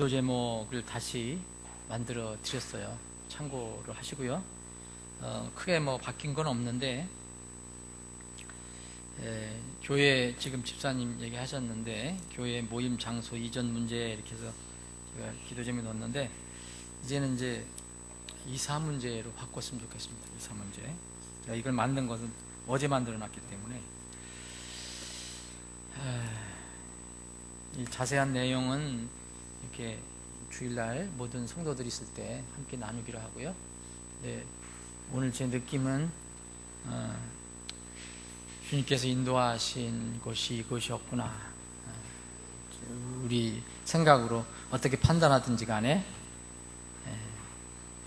기도 제목을 다시 만들어 드렸어요. 참고를 하시고요. 크게 바뀐 건 없는데, 교회 지금 집사님 얘기하셨는데, 교회 모임 장소 이전 문제 이렇게 해서 제가 기도 제목 넣었는데, 이제는 이제 이사 문제로 바꿨으면 좋겠습니다. 이사 문제. 제가 이걸 만든 것은 어제 만들어 놨기 때문에, 이 자세한 내용은 이렇게 주일날 모든 성도들이 있을 때 함께 나누기로 하고요. 네, 오늘 제 느낌은 주님께서 인도하신 곳이 이곳이었구나. 우리 생각으로 어떻게 판단하든지 간에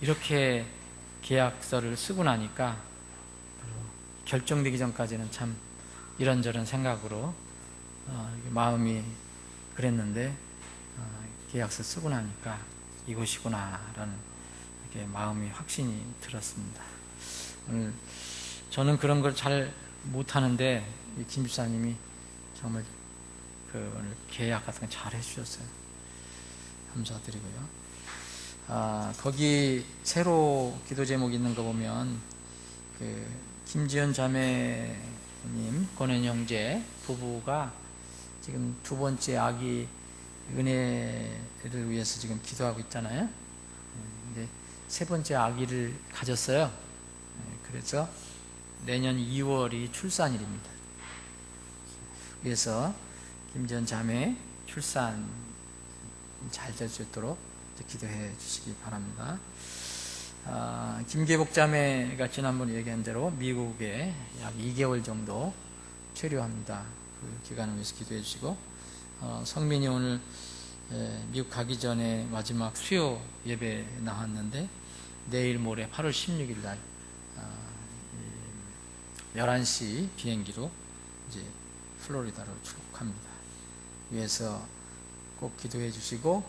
이렇게 계약서를 쓰고 나니까 결정되기 전까지는 참 이런저런 생각으로 마음이 그랬는데 계약서 쓰고 나니까 이곳이구나라는 이렇게 마음이 확신이 들었습니다. 오늘 저는 그런 걸 잘 못하는데 김 집사님이 정말 오늘 계약 같은 거 잘 해주셨어요. 감사드리고요. 거기 새로 기도 제목 있는 거 보면 김지연 자매님, 권현 형제 부부가 지금 두 번째 아기 은혜를 위해서 지금 기도하고 있잖아요. 근데 세 번째 아기를 가졌어요. 그래서 내년 2월이 출산일입니다. 그래서 김지연 자매 출산 잘 될 수 있도록 기도해 주시기 바랍니다. 김계복 자매가 지난번에 얘기한 대로 미국에 약 2개월 정도 체류합니다. 그 기간을 위해서 기도해 주시고, 성민이 오늘 미국 가기 전에 마지막 수요 예배 나왔는데 내일 모레 8월 16일 날 11시 비행기로 이제 플로리다로 출국합니다. 위해서 꼭 기도해 주시고,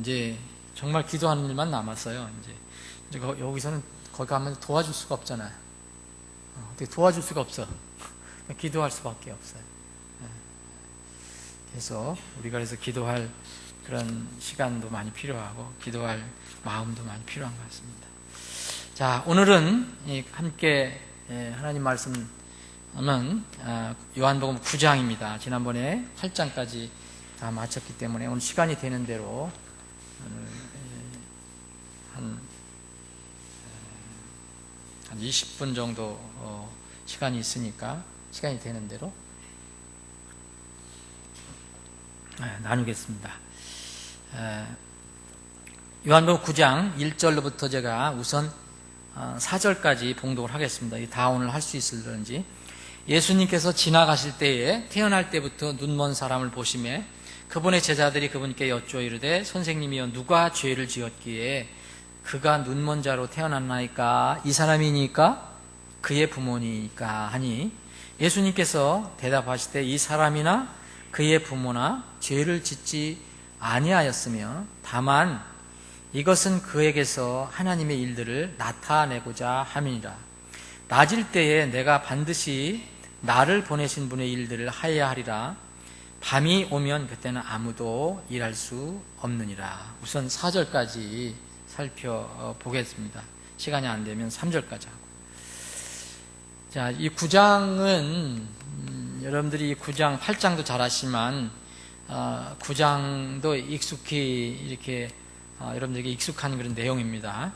이제 정말 기도하는 일만 남았어요. 이제 여기서는 거기 가면 도와줄 수가 없잖아요. 어떻게 도와줄 수가 없어. 기도할 수밖에 없어요. 그래서 우리가 그래서 기도할 그런 시간도 많이 필요하고 기도할 마음도 많이 필요한 것 같습니다. 자, 오늘은 함께 하나님 말씀은 요한복음 9장입니다. 지난번에 8장까지 다 마쳤기 때문에 오늘 시간이 되는 대로 한 20분 정도 시간이 있으니까 시간이 되는 대로 나누겠습니다. 요한복음 9장 1절로부터 제가 우선 4절까지 봉독을 하겠습니다. 다 오늘 할 수 있을런지. 예수님께서 지나가실 때에 태어날 때부터 눈먼 사람을 보시매 그분의 제자들이 그분께 여쭈어 이르되 선생님이여 누가 죄를 지었기에 그가 눈먼 자로 태어났나이까? 이 사람이니까 그의 부모니까 하니 예수님께서 대답하시되 이 사람이나 그의 부모나 죄를 짓지 아니하였으며 다만 이것은 그에게서 하나님의 일들을 나타내고자 함이니라. 낮일 때에 내가 반드시 나를 보내신 분의 일들을 하여야 하리라. 밤이 오면 그때는 아무도 일할 수 없느니라. 우선 4절까지 살펴보겠습니다. 시간이 안 되면 3절까지 하고. 자, 이 9장은 여러분들이 이 9장, 8장도 잘 아시지만 9장도 익숙히 이렇게 여러분들에게 익숙한 그런 내용입니다.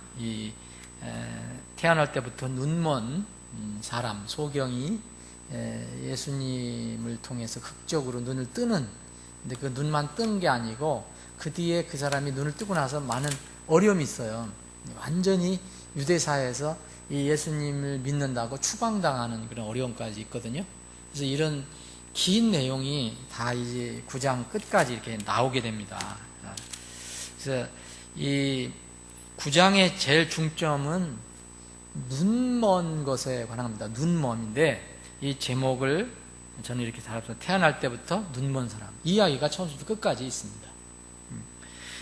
태어날 때부터 눈먼 사람 소경이 예수님을 통해서 극적으로 눈을 뜨는, 근데 그 눈만 뜬 게 아니고 그 뒤에 그 사람이 눈을 뜨고 나서 많은 어려움이 있어요. 완전히 유대사회에서 이 예수님을 믿는다고 추방당하는 그런 어려움까지 있거든요. 그래서 이런 긴 내용이 다 이제 9장 끝까지 이렇게 나오게 됩니다. 그래서 이 9장의 제일 중점은 눈먼 것에 관한 겁니다. 눈먼인데 이 제목을 저는 이렇게 달았습니다. 태어날 때부터 눈먼 사람. 이 이야기가 처음부터 끝까지 있습니다.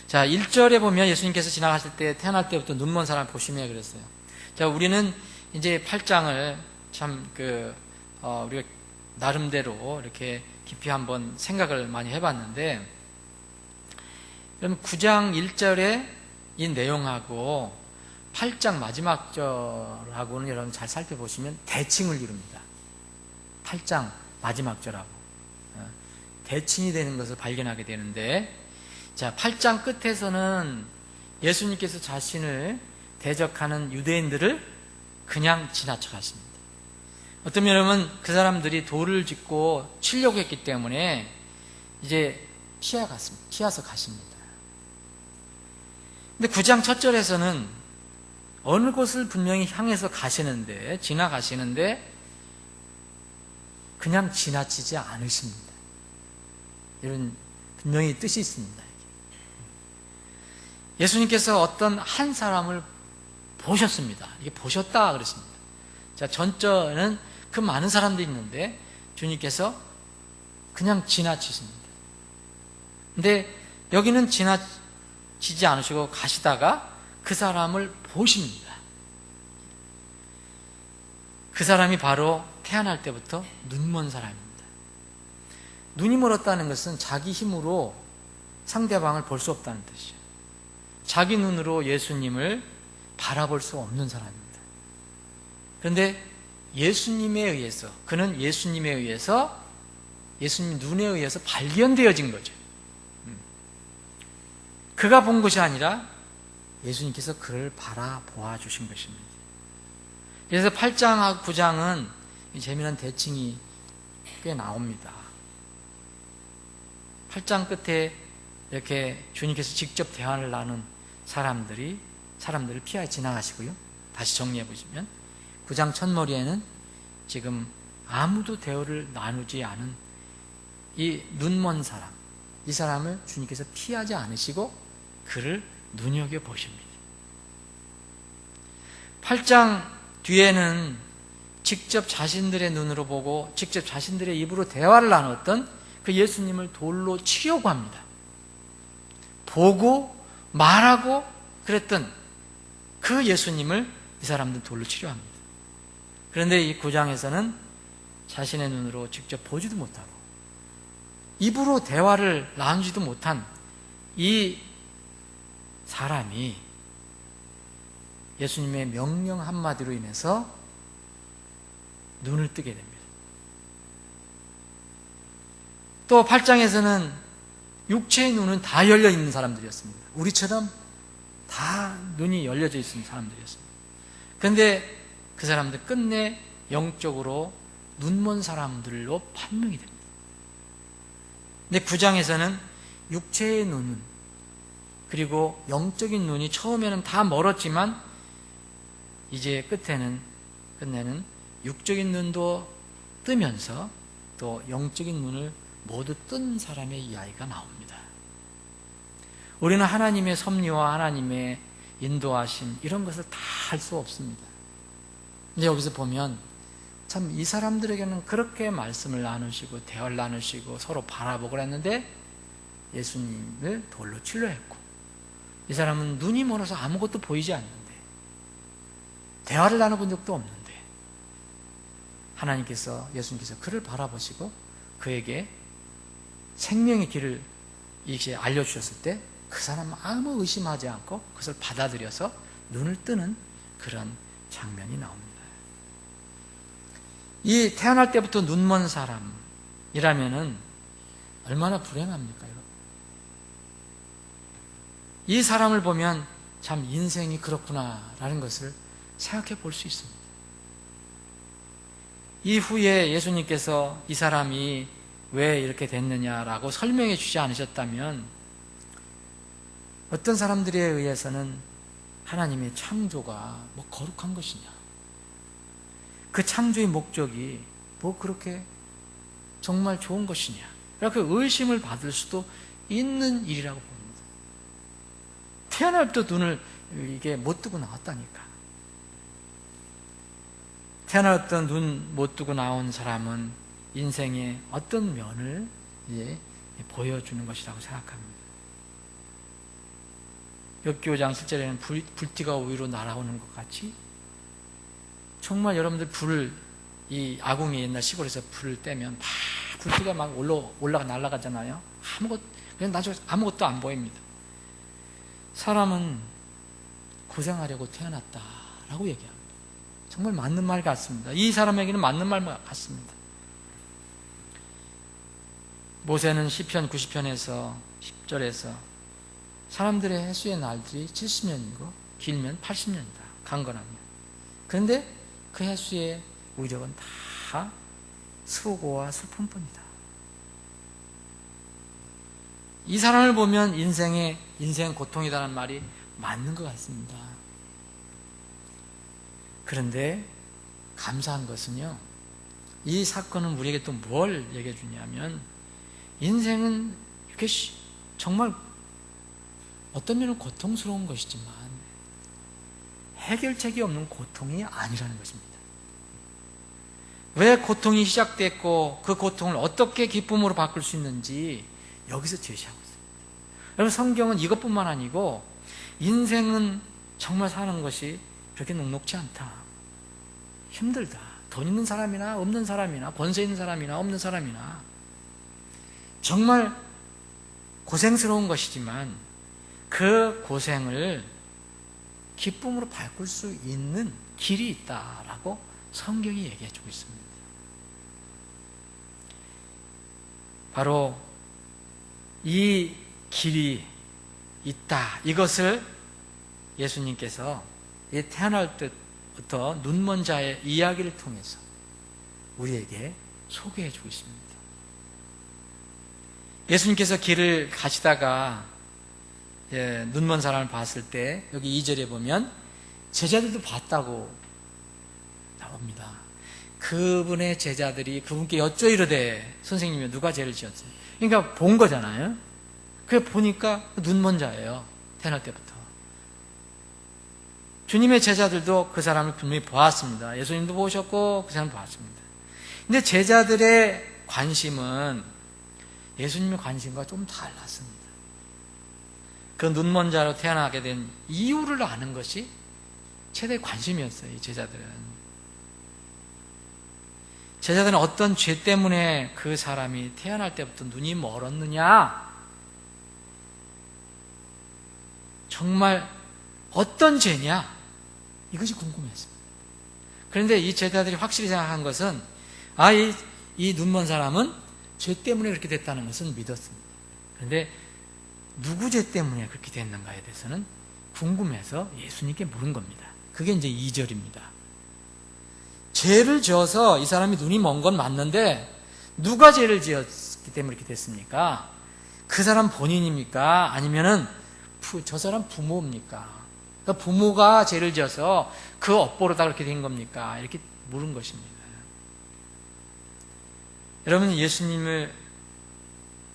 자, 1절에 보면 예수님께서 지나가실 때 태어날 때부터 눈먼 사람 보시며 그랬어요. 자, 우리는 이제 8장을 참 우리가 나름대로 이렇게 깊이 한번 생각을 많이 해봤는데 그럼 9장 1절의 이 내용하고 8장 마지막 절하고는 여러분 잘 살펴보시면 대칭을 이룹니다. 8장 마지막 절하고 대칭이 되는 것을 발견하게 되는데, 자, 8장 끝에서는 예수님께서 자신을 대적하는 유대인들을 그냥 지나쳐 갔습니다. 어떤 면은 그 사람들이 돌을 짚고 치려고 했기 때문에 이제 피해서 가십니다. 근데 9장 첫 절에서는 어느 곳을 분명히 향해서 가시는데, 지나가시는데 그냥 지나치지 않으십니다. 이런 분명히 뜻이 있습니다. 예수님께서 어떤 한 사람을 보셨습니다. 이게 보셨다 그랬습니다. 자, 전절은 그 많은 사람들이 있는데 주님께서 그냥 지나치십니다. 근데 여기는 지나치지 않으시고 가시다가 그 사람을 보십니다. 그 사람이 바로 태어날 때부터 눈먼 사람입니다. 눈이 멀었다는 것은 자기 힘으로 상대방을 볼 수 없다는 뜻이에요. 자기 눈으로 예수님을 바라볼 수 없는 사람입니다. 그런데 예수님에 의해서, 그는 예수님에 의해서, 예수님 눈에 의해서 발견되어진 거죠. 그가 본 것이 아니라 예수님께서 그를 바라보아 주신 것입니다. 그래서 8장하고 9장은 재미난 대칭이 꽤 나옵니다. 8장 끝에 이렇게 주님께서 직접 대화를 나눈 사람들을 피하여 지나가시고요. 다시 정리해 보시면 9장 첫머리에는 지금 아무도 대화를 나누지 않은 이 눈먼 사람, 이 사람을 주님께서 피하지 않으시고 그를 눈여겨보십니다. 8장 뒤에는 직접 자신들의 눈으로 보고 직접 자신들의 입으로 대화를 나눴던 그 예수님을 돌로 치려고 합니다. 보고 말하고 그랬던 그 예수님을 이 사람들은 돌로 치려 합니다. 그런데 이 9장에서는 자신의 눈으로 직접 보지도 못하고 입으로 대화를 나누지도 못한 이 사람이 예수님의 명령 한마디로 인해서 눈을 뜨게 됩니다. 또 8장에서는 육체의 눈은 다 열려 있는 사람들이었습니다. 우리처럼 다 눈이 열려져 있는 사람들이었습니다. 그런데 그 사람들 끝내 영적으로 눈먼 사람들로 판명이 됩니다. 근데 9장에서는 육체의 눈은, 그리고 영적인 눈이 처음에는 다 멀었지만 이제 끝내는 육적인 눈도 뜨면서 또 영적인 눈을 모두 뜬 사람의 이야기가 나옵니다. 우리는 하나님의 섭리와 하나님의 인도하심 이런 것을 다 할 수 없습니다. 근데 여기서 보면 참 이 사람들에게는 그렇게 말씀을 나누시고 대화를 나누시고 서로 바라보고 그랬는데 예수님을 돌로 치려 했고, 이 사람은 눈이 멀어서 아무것도 보이지 않는데 대화를 나눠본 적도 없는데 예수님께서 그를 바라보시고 그에게 생명의 길을 이렇게 알려주셨을 때 그 사람은 아무 의심하지 않고 그것을 받아들여서 눈을 뜨는 그런 장면이 나옵니다. 이 태어날 때부터 눈먼 사람이라면은 얼마나 불행합니까, 여러분? 이 사람을 보면 참 인생이 그렇구나라는 것을 생각해 볼 수 있습니다. 이후에 예수님께서 이 사람이 왜 이렇게 됐느냐라고 설명해 주지 않으셨다면 어떤 사람들에 의해서는 하나님의 창조가 뭐 거룩한 것이냐, 그 창조의 목적이 뭐 그렇게 정말 좋은 것이냐, 이렇게 의심을 받을 수도 있는 일이라고 봅니다. 태어날 때부터 눈을 이게 못 뜨고 나왔다니까. 태어날 때 눈 못 뜨고 나온 사람은 인생의 어떤 면을 보여주는 것이라고 생각합니다. 욥기 5장 7절에는 불띠가 위로 날아오는 것 같이, 정말 여러분들 이 아궁이 옛날 시골에서 불을 떼면 막 불띠가 막 올라가 날아가잖아요. 그냥 나중에 아무것도 안 보입니다. 사람은 고생하려고 태어났다라고 얘기합니다. 정말 맞는 말 같습니다. 이 사람에게는 맞는 말 같습니다. 모세는 시편 90편에서 10절에서 사람들의 해수의 날들이 70년이고 길면 80년이다. 강건하면. 그런데 그 해수의 우력은 다 수고와 슬픔뿐이다. 이 사람을 보면 인생 고통이다라는 말이 맞는 것 같습니다. 그런데 감사한 것은요, 이 사건은 우리에게 또 뭘 얘기해 주냐면, 인생은 이렇게 정말 어떤 면은 고통스러운 것이지만 해결책이 없는 고통이 아니라는 것입니다. 왜 고통이 시작됐고 그 고통을 어떻게 기쁨으로 바꿀 수 있는지 여기서 제시하고 있습니다. 여러분, 성경은 이것뿐만 아니고 인생은 정말 사는 것이 그렇게 녹록지 않다, 힘들다, 돈 있는 사람이나 없는 사람이나 권세 있는 사람이나 없는 사람이나 정말 고생스러운 것이지만 그 고생을 기쁨으로 바꿀 수 있는 길이 있다라고 성경이 얘기해 주고 있습니다. 바로 이 길이 있다, 이것을 예수님께서 태어날 때부터 눈먼 자의 이야기를 통해서 우리에게 소개해 주고 있습니다. 예수님께서 길을 가시다가 눈먼 사람을 봤을 때 여기 2절에 보면 제자들도 봤다고 나옵니다. 그분의 제자들이 그분께 여쭤 이르되 선생님이 누가 죄를 지었어요? 그러니까 본 거잖아요. 그래 보니까 눈먼 자예요. 태어날 때부터. 주님의 제자들도 그 사람을 분명히 보았습니다. 예수님도 보셨고 그 사람도 보았습니다. 근데 제자들의 관심은 예수님의 관심과 좀 달랐습니다. 그 눈먼 자로 태어나게 된 이유를 아는 것이 최대의 관심이었어요. 이 제자들은 어떤 죄 때문에 그 사람이 태어날 때부터 눈이 멀었느냐, 정말 어떤 죄냐, 이것이 궁금했습니다. 그런데 이 제자들이 확실히 생각한 것은 이 눈먼 사람은 죄 때문에 그렇게 됐다는 것은 믿었습니다. 그런데 누구 죄 때문에 그렇게 됐는가에 대해서는 궁금해서 예수님께 물은 겁니다. 그게 이제 2절입니다. 죄를 지어서 이 사람이 눈이 먼 건 맞는데 누가 죄를 지었기 때문에 이렇게 됐습니까? 그 사람 본인입니까? 아니면은 저 사람 부모입니까? 그러니까 부모가 죄를 지어서 그 업보로 다 그렇게 된 겁니까? 이렇게 물은 것입니다. 여러분, 예수님을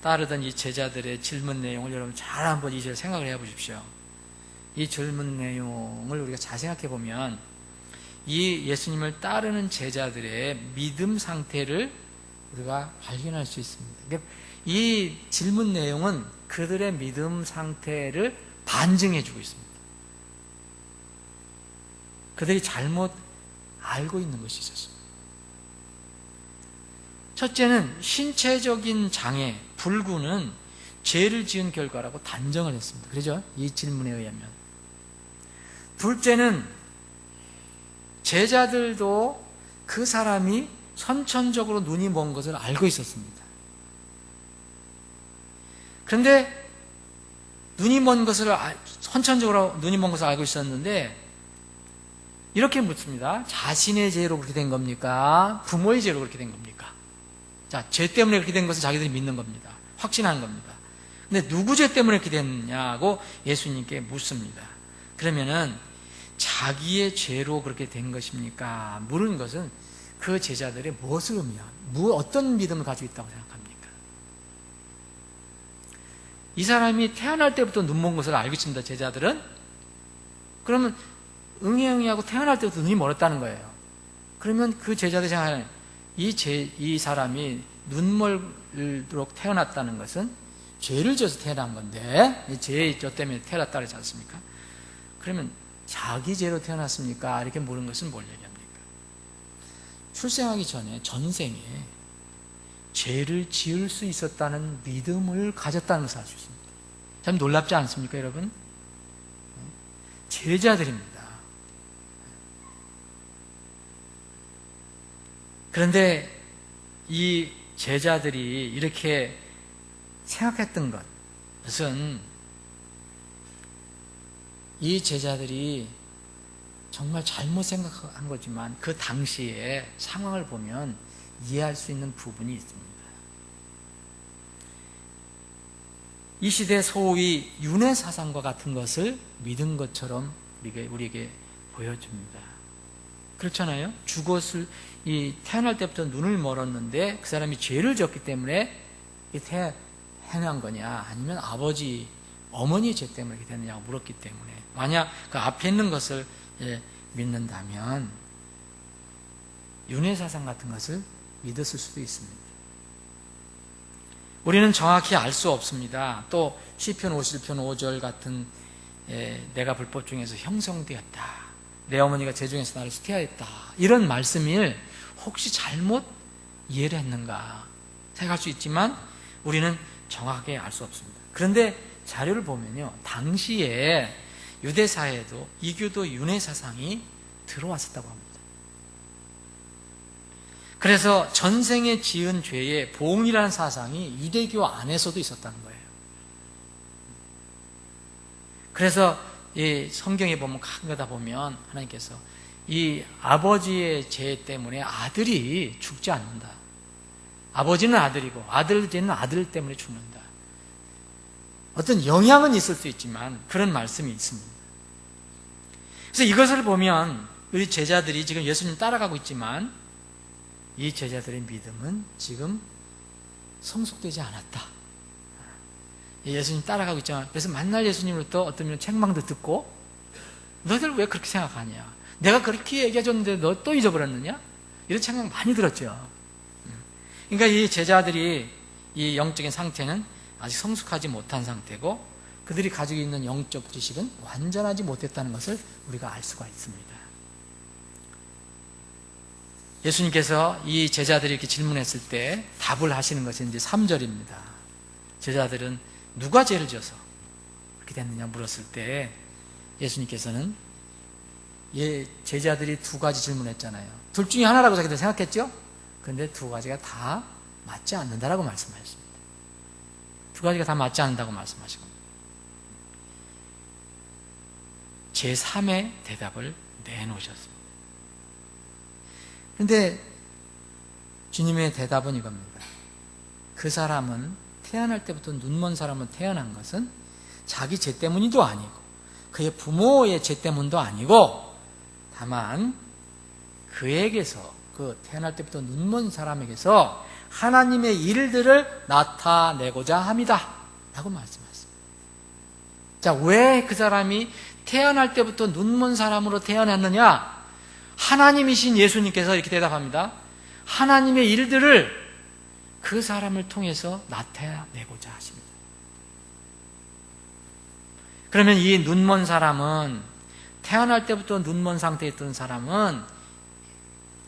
따르던 이 제자들의 질문 내용을 여러분 잘 한번 이제 생각을 해보십시오. 이 질문 내용을 우리가 잘 생각해 보면 이 예수님을 따르는 제자들의 믿음 상태를 우리가 발견할 수 있습니다. 그러니까 이 질문 내용은 그들의 믿음 상태를 반증해 주고 있습니다. 그들이 잘못 알고 있는 것이 있었습니다. 첫째는 신체적인 장애, 불구는 죄를 지은 결과라고 단정을 했습니다. 그렇죠? 이 질문에 의하면. 둘째는 제자들도 그 사람이 선천적으로 눈이 먼 것을 알고 있었습니다. 그런데 눈이 먼 것을 선천적으로 눈이 먼 것을 알고 있었는데 이렇게 묻습니다. 자신의 죄로 그렇게 된 겁니까? 부모의 죄로 그렇게 된 겁니까? 자, 죄 때문에 그렇게 된 것을 자기들이 믿는 겁니다. 확신하는 겁니다. 근데 누구 죄 때문에 그렇게 됐냐고 예수님께 묻습니다. 그러면은 자기의 죄로 그렇게 된 것입니까? 물은 것은 그 제자들의 무엇을 어떤 믿음을 가지고 있다고 생각합니까? 이 사람이 태어날 때부터 눈 먼 것을 알고 있습니다. 제자들은. 그러면 응애응애하고 태어날 때부터 눈이 멀었다는 거예요. 그러면 그 제자들이 생각하는 이 사람이 눈멀도록 태어났다는 것은 죄를 지어서 태어난 건데, 이 죄의 저 때문에 태어났다 그러지 않습니까? 그러면 자기 죄로 태어났습니까? 이렇게 물은 것은 뭘 얘기합니까? 출생하기 전에 전생에 죄를 지을 수 있었다는 믿음을 가졌다는 것을 알 수 있습니다. 참 놀랍지 않습니까, 여러분? 제자들입니다. 그런데 이 제자들이 이렇게 생각했던 것은 이 제자들이 정말 잘못 생각한 거지만 그 당시의 상황을 보면 이해할 수 있는 부분이 있습니다. 이 시대 소위 윤회 사상과 같은 것을 믿은 것처럼 우리에게 보여줍니다. 그렇잖아요. 죽었을 태어날 때부터 눈을 멀었는데 그 사람이 죄를 졌기 때문에 태어난 거냐, 아니면 아버지, 어머니 죄 때문에 이렇게 됐느냐고 물었기 때문에, 만약 그 앞에 있는 것을 믿는다면 윤회 사상 같은 것을 믿었을 수도 있습니다. 우리는 정확히 알 수 없습니다. 또 시편 51편 5절 같은 내가 불법 중에서 형성되었다, 내 어머니가 제중에서 나를 수태하였다, 이런 말씀을 혹시 잘못 이해를 했는가 생각할 수 있지만 우리는 정확하게 알 수 없습니다. 그런데 자료를 보면요, 당시에 유대사회에도 이교도 윤회 사상이 들어왔었다고 합니다. 그래서 전생에 지은 죄의 보응이라는 사상이 유대교 안에서도 있었다는 거예요. 그래서 이 성경에 보면 가끔가다 보면 하나님께서 이 아버지의 죄 때문에 아들이 죽지 않는다, 아버지는 아들이고 아들 죄는 아들 때문에 죽는다, 어떤 영향은 있을 수 있지만 그런 말씀이 있습니다. 그래서 이것을 보면 우리 제자들이 지금 예수님 따라가고 있지만 이 제자들의 믿음은 지금 성숙되지 않았다. 예수님 따라가고 있잖아. 그래서 만날 예수님으로부터 어떤 면은 책망도 듣고, 너희들 왜 그렇게 생각하냐, 내가 그렇게 얘기해줬는데 너 또 잊어버렸느냐, 이런 책망 많이 들었죠. 그러니까 이 제자들이 이 영적인 상태는 아직 성숙하지 못한 상태고, 그들이 가지고 있는 영적 지식은 완전하지 못했다는 것을 우리가 알 수가 있습니다. 예수님께서 이 제자들이 이렇게 질문했을 때 답을 하시는 것이 이제 3절입니다. 제자들은 누가 죄를 져서 그렇게 됐느냐 물었을 때 예수님께서는 제자들이 두 가지 질문했잖아요. 둘 중에 하나라고 자기들 생각했죠? 그런데 두 가지가 다 맞지 않는다라고 말씀하셨습니다. 두 가지가 다 맞지 않는다고 말씀하시고 제3의 대답을 내놓으셨습니다. 그런데 주님의 대답은 이겁니다. 그 사람은 태어날 때부터 눈먼 사람은 태어난 것은 자기 죄 때문이도 아니고 그의 부모의 죄 때문도 아니고 다만 그에게서, 그 태어날 때부터 눈먼 사람에게서 하나님의 일들을 나타내고자 합니다 라고 말씀하셨습니다. 자, 왜 그 사람이 태어날 때부터 눈먼 사람으로 태어났느냐? 하나님이신 예수님께서 이렇게 대답합니다. 하나님의 일들을 그 사람을 통해서 나타내고자 하십니다. 그러면 이 눈먼 사람은, 태어날 때부터 눈먼 상태에 있던 사람은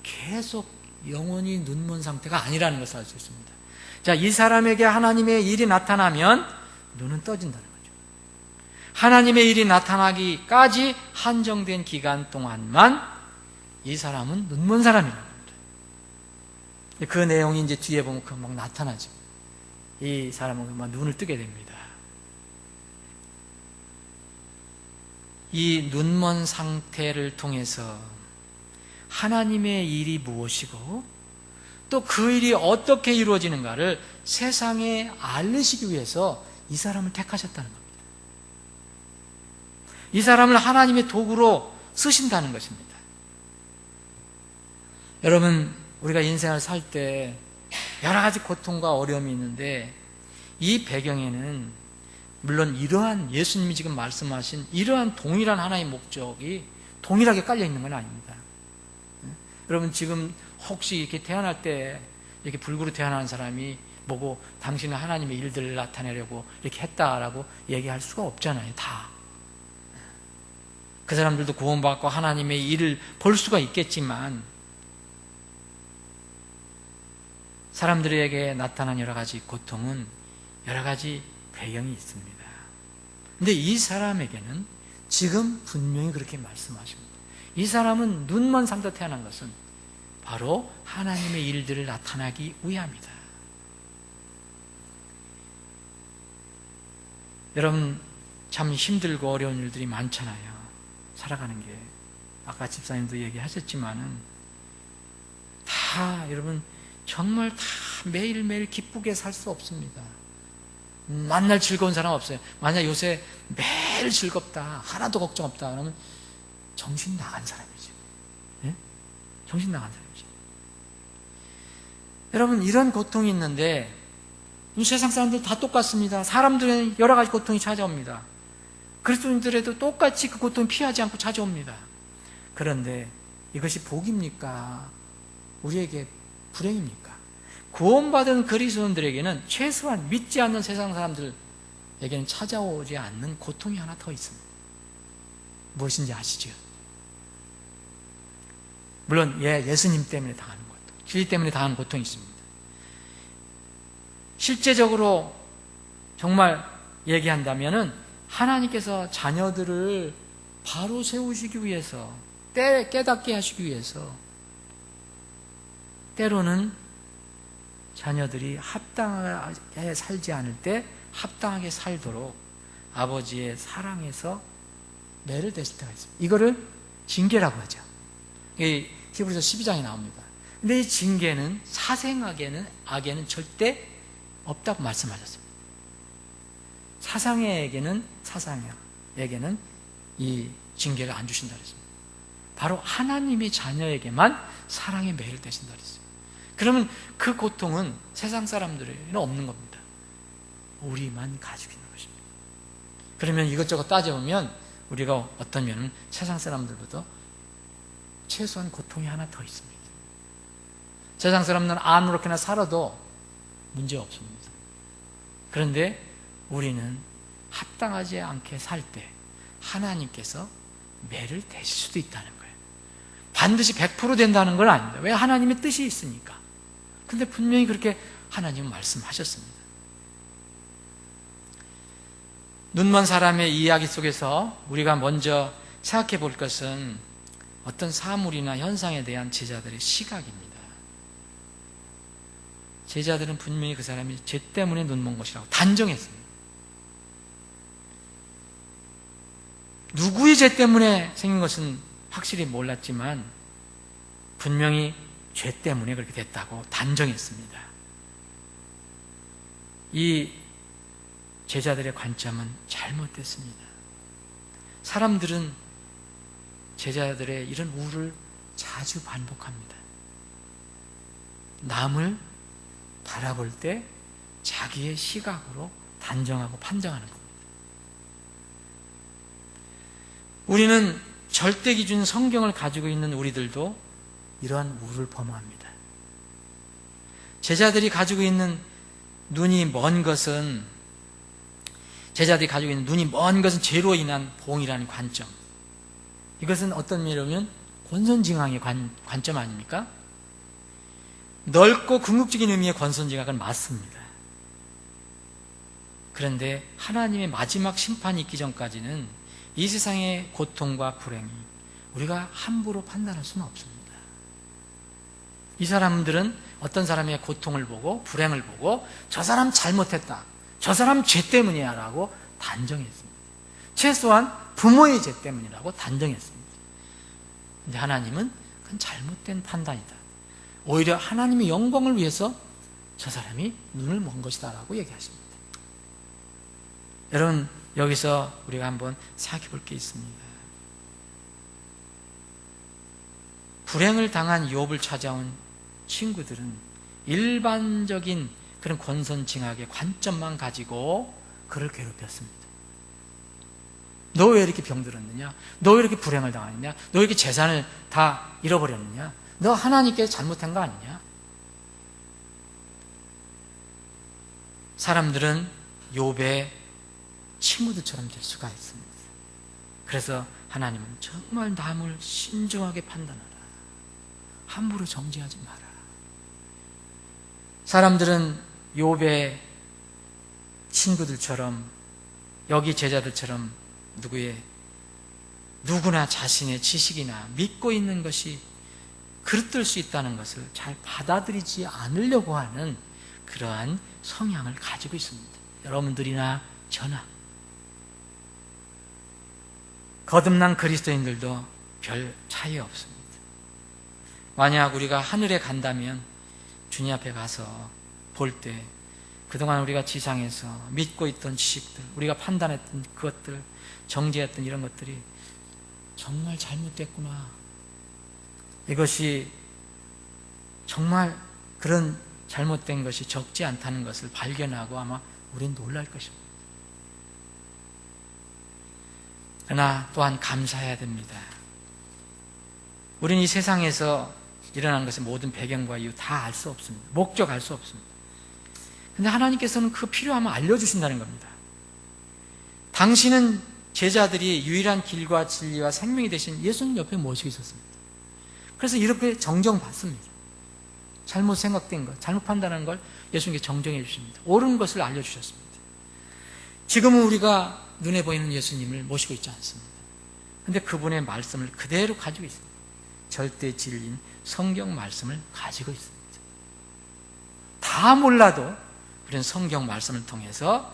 계속 영원히 눈먼 상태가 아니라는 것을 알 수 있습니다. 자, 이 사람에게 하나님의 일이 나타나면 눈은 떠진다는 거죠. 하나님의 일이 나타나기까지 한정된 기간 동안만 이 사람은 눈먼 사람이라는 겁니다. 그 내용이 이제 뒤에 보면 막 나타나죠. 이 사람은 막 눈을 뜨게 됩니다. 이 눈먼 상태를 통해서 하나님의 일이 무엇이고 또 그 일이 어떻게 이루어지는가를 세상에 알리시기 위해서 이 사람을 택하셨다는 겁니다. 이 사람을 하나님의 도구로 쓰신다는 것입니다. 여러분, 우리가 인생을 살 때 여러 가지 고통과 어려움이 있는데 이 배경에는 물론 이러한 예수님이 지금 말씀하신 이러한 동일한 하나의 목적이 동일하게 깔려 있는 건 아닙니다. 여러분, 지금 혹시 이렇게 태어날 때 이렇게 불구로 태어난 사람이 보고 당신은 하나님의 일들을 나타내려고 이렇게 했다라고 얘기할 수가 없잖아요. 다. 그 사람들도 구원받고 하나님의 일을 볼 수가 있겠지만 사람들에게 나타난 여러 가지 고통은 여러 가지 배경이 있습니다. 근데 이 사람에게는 지금 분명히 그렇게 말씀하십니다. 이 사람은 눈먼 삶도 태어난 것은 바로 하나님의 일들을 나타나기 위함이다. 여러분, 참 힘들고 어려운 일들이 많잖아요. 살아가는 게. 아까 집사님도 얘기하셨지만은 다 여러분 정말 다 매일매일 기쁘게 살 수 없습니다. 만날 즐거운 사람 없어요. 만약 요새 매일 즐겁다, 하나도 걱정 없다 그러면 정신 나간 사람이죠. 네? 정신 나간 사람이죠. 여러분, 이런 고통이 있는데 세상 사람들 다 똑같습니다. 사람들은 여러 가지 고통이 찾아옵니다. 그리스도인들에도 똑같이 그 고통을 피하지 않고 찾아옵니다. 그런데 이것이 복입니까? 우리에게 불행입니까? 구원받은 그리스도인들에게는 최소한 믿지 않는 세상 사람들에게는 찾아오지 않는 고통이 하나 더 있습니다. 무엇인지 아시죠? 물론 예수님 때문에 당하는 고통, 진리 때문에 당하는 고통이 있습니다. 실제적으로 정말 얘기한다면은 하나님께서 자녀들을 바로 세우시기 위해서, 깨닫게 하시기 위해서 때로는 자녀들이 합당하게 살지 않을 때 합당하게 살도록 아버지의 사랑에서 매를 대실 때가 있습니다. 이거를 징계라고 하죠. 히브리서 12장에 나옵니다. 근데 이 징계는 사생악에는, 악에는 절대 없다고 말씀하셨습니다. 사상에게는 이 징계를 안 주신다 그랬습니다. 바로 하나님의 자녀에게만 사랑의 매를 대신다 그랬어요. 그러면 그 고통은 세상 사람들에게는 없는 겁니다. 우리만 가지고 있는 것입니다. 그러면 이것저것 따져보면 우리가 어떤 면은 세상 사람들보다 최소한 고통이 하나 더 있습니다. 세상 사람들은 아무렇게나 살아도 문제 없습니다. 그런데 우리는 합당하지 않게 살 때 하나님께서 매를 대실 수도 있다는 거예요. 반드시 100% 된다는 건 아닙니다. 왜? 하나님의 뜻이 있으니까. 근데 분명히 그렇게 하나님은 말씀하셨습니다. 눈먼 사람의 이야기 속에서 우리가 먼저 생각해 볼 것은 어떤 사물이나 현상에 대한 제자들의 시각입니다. 제자들은 분명히 그 사람이 죄 때문에 눈먼 것이라고 단정했습니다. 누구의 죄 때문에 생긴 것은 확실히 몰랐지만 분명히 죄 때문에 그렇게 됐다고 단정했습니다. 이 제자들의 관점은 잘못됐습니다. 사람들은 제자들의 이런 우를 자주 반복합니다. 남을 바라볼 때 자기의 시각으로 단정하고 판정하는 겁니다. 우리는 절대 기준 성경을 가지고 있는 우리들도 이러한 우를 범합니다. 제자들이 가지고 있는 눈이 먼 것은 죄로 인한 봉이라는 관점. 이것은 어떤 면이면 권선징악의 관점 아닙니까? 넓고 궁극적인 의미의 권선징악은 맞습니다. 그런데 하나님의 마지막 심판이 있기 전까지는 이 세상의 고통과 불행이 우리가 함부로 판단할 수는 없습니다. 이 사람들은 어떤 사람의 고통을 보고 불행을 보고 저 사람 잘못했다, 저 사람 죄 때문이야 라고 단정했습니다. 최소한 부모의 죄 때문이라고 단정했습니다. 근데 하나님은 그건 잘못된 판단이다. 오히려 하나님의 영광을 위해서 저 사람이 눈을 먼 것이다 라고 얘기하십니다. 여러분, 여기서 우리가 한번 생각해 볼 게 있습니다. 불행을 당한 욥을 찾아온 친구들은 일반적인 그런 권선징악의 관점만 가지고 그를 괴롭혔습니다. 너 왜 이렇게 병들었느냐? 너 왜 이렇게 불행을 당하느냐? 너 왜 이렇게 재산을 다 잃어버렸느냐? 너 하나님께 잘못한 거 아니냐? 사람들은 욥의 친구들처럼 될 수가 있습니다. 그래서 하나님은 정말 남을 신중하게 판단하라. 함부로 정죄하지 마라. 사람들은 욥의 친구들처럼, 여기 제자들처럼 누구의 누구나 자신의 지식이나 믿고 있는 것이 그릇될 수 있다는 것을 잘 받아들이지 않으려고 하는 그러한 성향을 가지고 있습니다. 여러분들이나 저나 거듭난 그리스도인들도 별 차이 없습니다. 만약 우리가 하늘에 간다면 주님 앞에 가서 볼 때 그동안 우리가 지상에서 믿고 있던 지식들, 우리가 판단했던 그것들, 정죄했던 이런 것들이 정말 잘못됐구나. 이것이 정말 그런 잘못된 것이 적지 않다는 것을 발견하고 아마 우리는 놀랄 것입니다. 그러나 또한 감사해야 됩니다. 우리는 이 세상에서 일어나는 것의 모든 배경과 이유 다 알 수 없습니다. 목적 알 수 없습니다. 근데 하나님께서는 그 필요하면 알려주신다는 겁니다. 당신은 제자들이 유일한 길과 진리와 생명이 되신 예수님 옆에 모시고 있었습니다. 그래서 이렇게 정정받습니다. 잘못 생각된 것, 잘못 판단한 걸 예수님께 정정해 주십니다. 옳은 것을 알려주셨습니다. 지금은 우리가 눈에 보이는 예수님을 모시고 있지 않습니다. 그런데 그분의 말씀을 그대로 가지고 있습니다. 절대 진리인 성경 말씀을 가지고 있습니다. 다 몰라도 우리는 성경 말씀을 통해서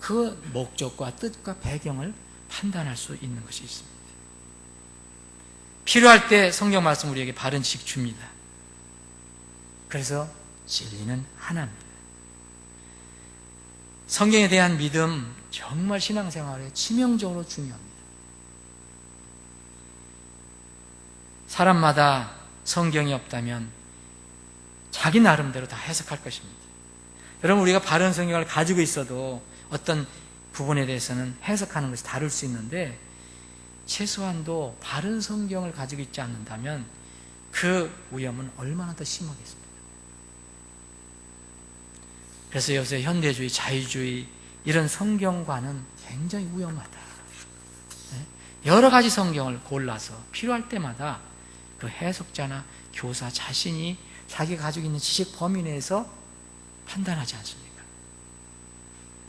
그 목적과 뜻과 배경을 판단할 수 있는 것이 있습니다. 필요할 때 성경 말씀 우리에게 바른 지식 줍니다. 그래서 진리는 하나입니다. 성경에 대한 믿음 정말 신앙생활에 치명적으로 중요합니다. 사람마다 성경이 없다면 자기 나름대로 다 해석할 것입니다. 여러분, 우리가 바른 성경을 가지고 있어도 어떤 부분에 대해서는 해석하는 것이 다를 수 있는데 최소한도 바른 성경을 가지고 있지 않는다면 그 위험은 얼마나 더 심하겠습니까? 그래서 요새 현대주의, 자유주의 이런 성경과는 굉장히 위험하다. 여러 가지 성경을 골라서 필요할 때마다 그 해석자나 교사 자신이 자기가 가지고 있는 지식 범위 내에서 판단하지 않습니까?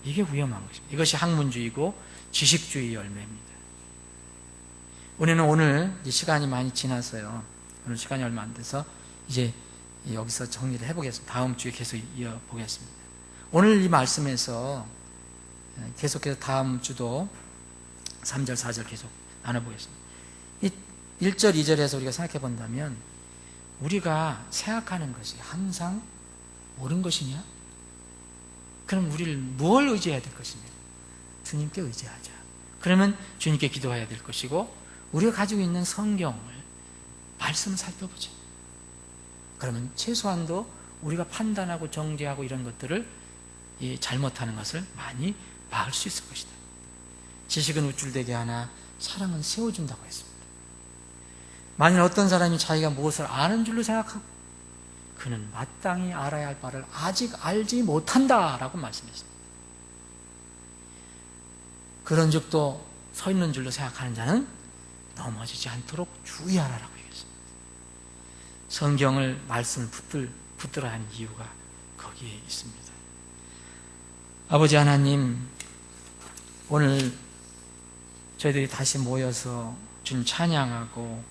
이게 위험한 것입니다. 이것이 학문주의고 지식주의 열매입니다. 우리는 오늘 시간이 많이 지났어요. 오늘 시간이 얼마 안 돼서 이제 여기서 정리를 해보겠습니다. 다음 주에 계속 이어보겠습니다. 오늘 이 말씀에서 계속해서 다음 주도 3절, 4절 계속 나눠보겠습니다. 이 1절, 2절에서 우리가 생각해 본다면 우리가 생각하는 것이 항상 옳은 것이냐? 그럼 우리를 뭘 의지해야 될 것이냐? 주님께 의지하자. 그러면 주님께 기도해야 될 것이고 우리가 가지고 있는 성경을 말씀을 살펴보자. 그러면 최소한도 우리가 판단하고 정죄하고 이런 것들을 잘못하는 것을 많이 막을 수 있을 것이다. 지식은 우쭐대게 하나 사랑은 세워준다고 했습니다. 만일 어떤 사람이 자기가 무엇을 아는 줄로 생각하고 그는 마땅히 알아야 할 바를 아직 알지 못한다라고 말씀했습니다. 그런 적도 서 있는 줄로 생각하는 자는 넘어지지 않도록 주의하라라고 얘기했습니다. 성경을 말씀을 붙들어야 하는 이유가 거기에 있습니다. 아버지 하나님, 오늘 저희들이 다시 모여서 주님 찬양하고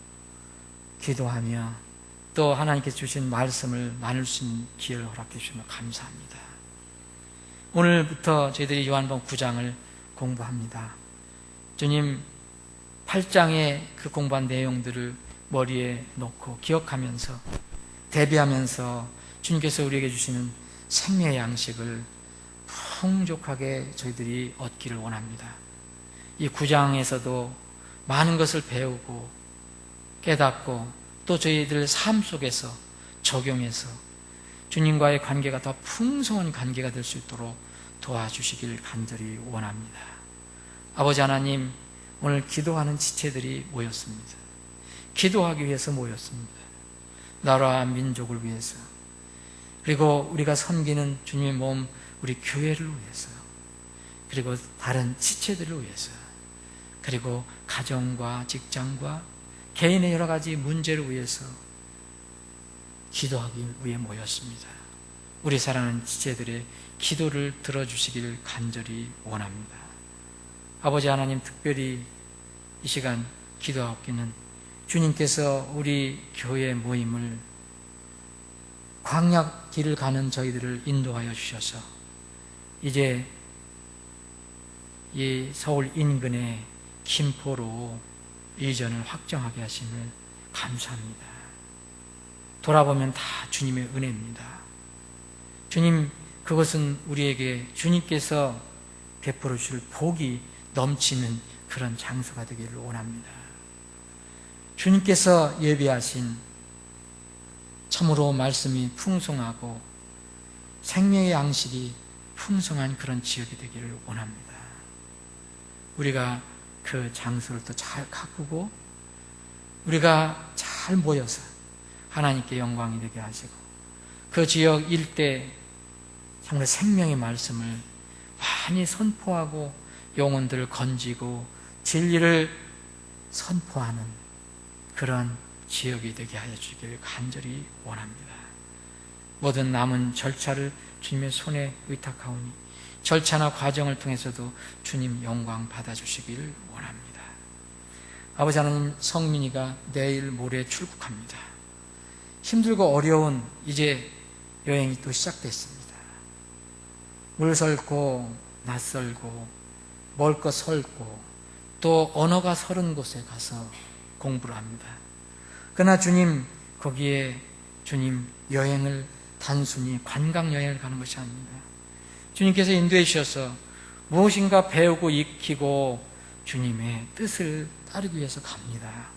기도하며 또 하나님께서 주신 말씀을 나눌 수 있는 기회를 허락해 주시며 감사합니다. 오늘부터 저희들이 요한복음 9장을 공부합니다. 주님, 8장의 그 공부한 내용들을 머리에 놓고 기억하면서 대비하면서 주님께서 우리에게 주시는 생명의 양식을 풍족하게 저희들이 얻기를 원합니다. 이 9장에서도 많은 것을 배우고 깨닫고 또 저희들 삶 속에서 적용해서 주님과의 관계가 더 풍성한 관계가 될 수 있도록 도와주시길 간절히 원합니다. 아버지 하나님, 오늘 기도하는 지체들이 모였습니다. 기도하기 위해서 모였습니다. 나라와 민족을 위해서, 그리고 우리가 섬기는 주님의 몸 우리 교회를 위해서, 그리고 다른 지체들을 위해서, 그리고 가정과 직장과 개인의 여러 가지 문제를 위해서 기도하기 위해 모였습니다. 우리 사랑하는 지체들의 기도를 들어주시길 간절히 원합니다. 아버지 하나님, 특별히 이 시간 기도하옵기는 주님께서 우리 교회 모임을 광야 길을 가는 저희들을 인도하여 주셔서 이제 이 서울 인근의 김포로 이전을 확정하게 하심을 감사합니다. 돌아보면 다 주님의 은혜입니다. 주님, 그것은 우리에게 주님께서 베풀어 주실 복이 넘치는 그런 장소가 되기를 원합니다. 주님께서 예비하신 참으로 말씀이 풍성하고 생명의 양식이 풍성한 그런 지역이 되기를 원합니다. 우리가 그 장소를 또 잘 가꾸고 우리가 잘 모여서 하나님께 영광이 되게 하시고 그 지역 일대 정말 생명의 말씀을 많이 선포하고 영혼들을 건지고 진리를 선포하는 그런 지역이 되게 하여 주기를 간절히 원합니다. 모든 남은 절차를 주님의 손에 의탁하오니 절차나 과정을 통해서도 주님 영광 받아주시길 원합니다. 아버지 하나님, 성민이가 내일 모레 출국합니다. 힘들고 어려운 이제 여행이 또 시작됐습니다. 물설고 낯설고 멀 것 설고 또 언어가 서른 곳에 가서 공부를 합니다. 그러나 주님, 거기에 주님 여행을 단순히 관광 여행을 가는 것이 아닙니다. 주님께서 인도해 주셔서 무엇인가 배우고 익히고 주님의 뜻을 따르기 위해서 갑니다.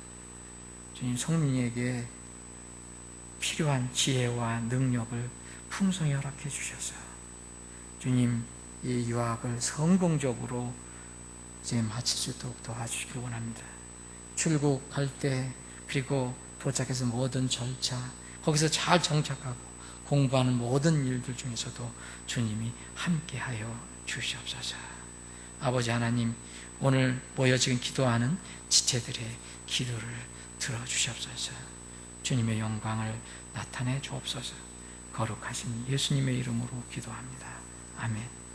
주님, 성민이에게 필요한 지혜와 능력을 풍성히 허락해 주셔서 주님, 이 유학을 성공적으로 이제 마칠 수 있도록 도와주시길 원합니다. 출국할 때 그리고 도착해서 모든 절차, 거기서 잘 정착하고 공부하는 모든 일들 중에서도 주님이 함께하여 주시옵소서. 아버지 하나님, 오늘 모여 지금 기도하는 지체들의 기도를 들어주시옵소서. 주님의 영광을 나타내 주옵소서. 거룩하신 예수님의 이름으로 기도합니다. 아멘.